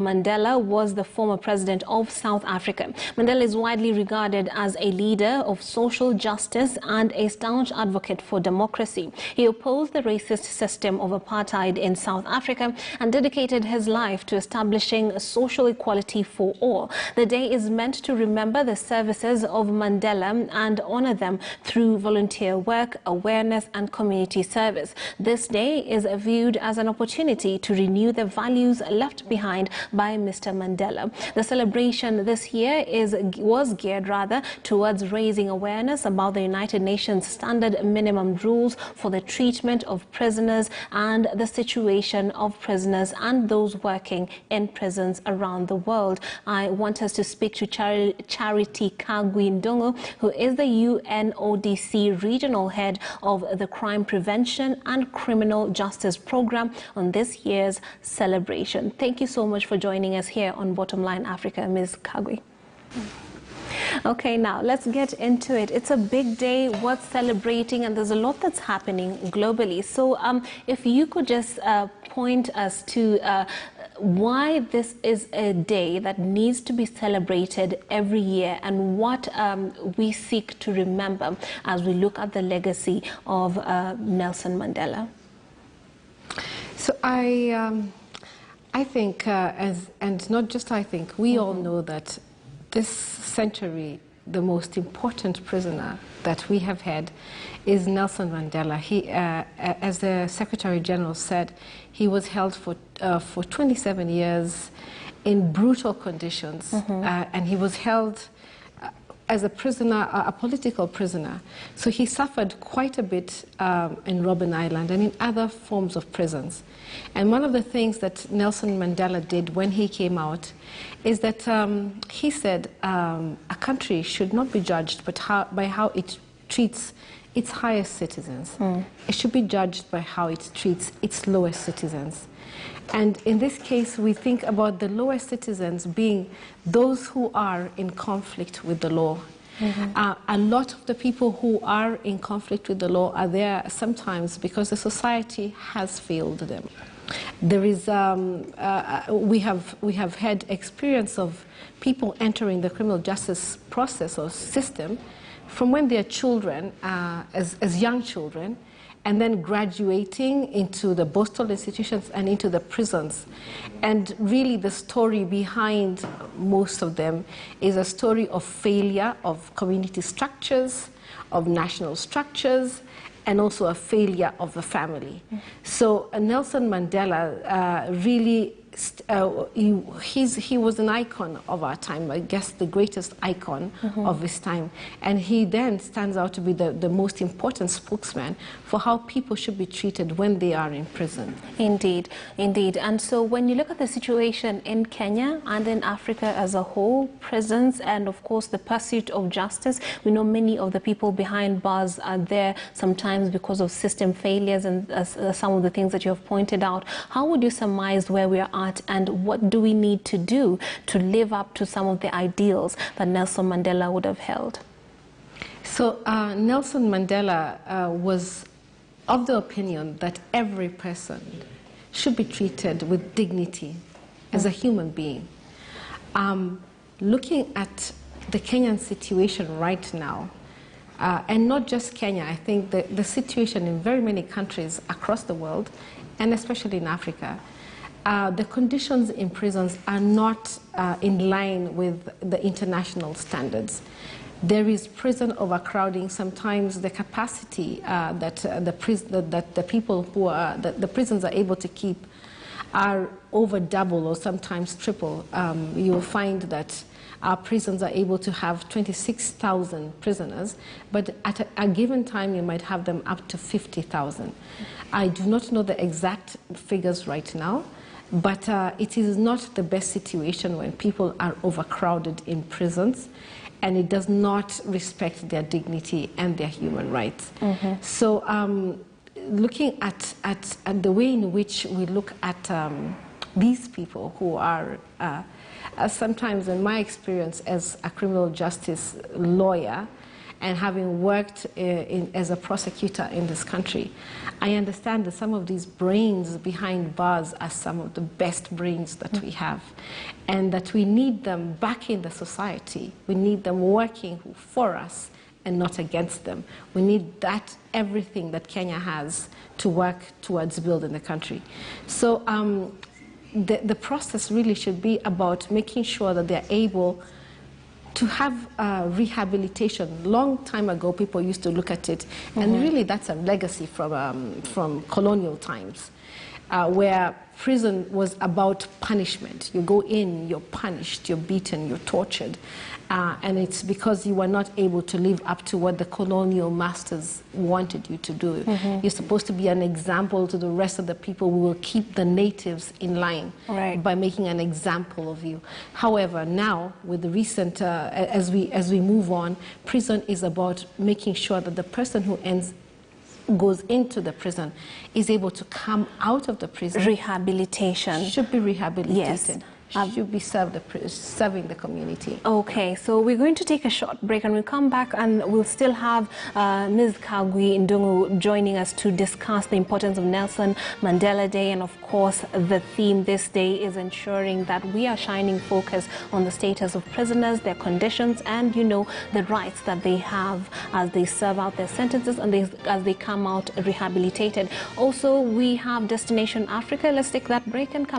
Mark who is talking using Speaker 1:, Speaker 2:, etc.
Speaker 1: Mandela was the former president of South Africa. Mandela is widely regarded as a leader of social justice and a staunch advocate for democracy. He opposed the racist system of apartheid in South Africa and dedicated his life to establishing social equality for all. The day is meant to remember the services of Mandela and honor them through volunteer work, awareness and community service. This day is viewed as an opportunity to renew the values left behind by Mr. Mandela. The celebration this year was geared towards raising awareness about the United Nations standard minimum rules for the treatment of prisoners and the situation of prisoners and those working in prisons around the world. I want us to speak to Charity Kagwi, who is the UNODC regional head of the Crime Prevention and Criminal Justice Program on this year's celebration. Thank you so much for joining us here on Bottomline Africa, Ms. Kagwi. Okay, now let's get into it. It's a big day worth celebrating, and there's a lot that's happening globally. So if you could just point us to why this is a day that needs to be celebrated every year and what we seek to remember as we look at the legacy of Nelson Mandela.
Speaker 2: So I think, and not just I think, we all know that this century, the most important prisoner that we have had is Nelson Mandela. He, as the Secretary General said, he was held for 27 years in brutal conditions, and he was held as a prisoner, a political prisoner. So he suffered quite a bit in Robben Island and in other forms of prisons. And one of the things that Nelson Mandela did when he came out is that he said a country should not be judged by how it treats its highest citizens. It should be judged by how it treats its lowest citizens. And in this case, we think about the lowest citizens being those who are in conflict with the law. A lot of the people who are in conflict with the law are there sometimes because the society has failed them. There is, we have had experience of people entering the criminal justice process or system from when they are children, as young children, and then graduating into the postal institutions and into the prisons. And really the story behind most of them is a story of failure of community structures, of national structures, and also a failure of the family. So Nelson Mandela really, he was an icon of our time, I guess the greatest icon of his time. And he then stands out to be the most important spokesman for how people should be treated when they are in prison.
Speaker 1: Indeed, indeed. And so when you look at the situation in Kenya and in Africa as a whole, prisons and of course the pursuit of justice, we know many of the people behind bars are there sometimes because of system failures and some of the things that you have pointed out. How would you surmise where we are at, and what do we need to do to live up to some of the ideals that Nelson Mandela would have held?
Speaker 2: So Nelson Mandela was of the opinion that every person should be treated with dignity as a human being. Looking at the Kenyan situation right now, and not just Kenya, I think the situation in very many countries across the world, and especially in Africa, the conditions in prisons are not in line with the international standards. There is prison overcrowding. Sometimes the capacity that the people who are the prisons are able to keep are over double or sometimes triple. You will find that our prisons are able to have 26,000 prisoners, but at a given time you might have them up to 50,000. I do not know the exact figures right now, but it is not the best situation when people are overcrowded in prisons, and it does not respect their dignity and their human rights. So looking at the way in which we look at these people who are, sometimes in my experience as a criminal justice lawyer, and having worked as a prosecutor in this country, I understand that some of these brains behind bars are some of the best brains that we have, and that we need them back in the society. We need them working for us and not against them. We need that, everything that Kenya has, to work towards building the country. So the process really should be about making sure that they're able to have rehabilitation. Long time ago, people used to look at it, and really that's a legacy from colonial times, where prison was about punishment. You go in, you're punished, you're beaten, you're tortured, and it's because you were not able to live up to what the colonial masters wanted you to do. You're supposed to be an example to the rest of the people. We will keep the natives in line by making an example of you. However, now with the recent, as we move on, prison is about making sure that the person who goes into the prison is able to come out of the prison.
Speaker 1: Rehabilitation.
Speaker 2: Should be rehabilitated.
Speaker 1: Yes.
Speaker 2: Should be serving the community.
Speaker 1: Okay, so we're going to take a short break, and we'll come back and we'll still have Ms. Kagwi Ndungu joining us to discuss the importance of Nelson Mandela Day, and of course the theme this day is ensuring that we are shining focus on the status of prisoners, their conditions, and the rights that they have as they serve out their sentences and as they come out rehabilitated. Also, we have Destination Africa. Let's take that break and come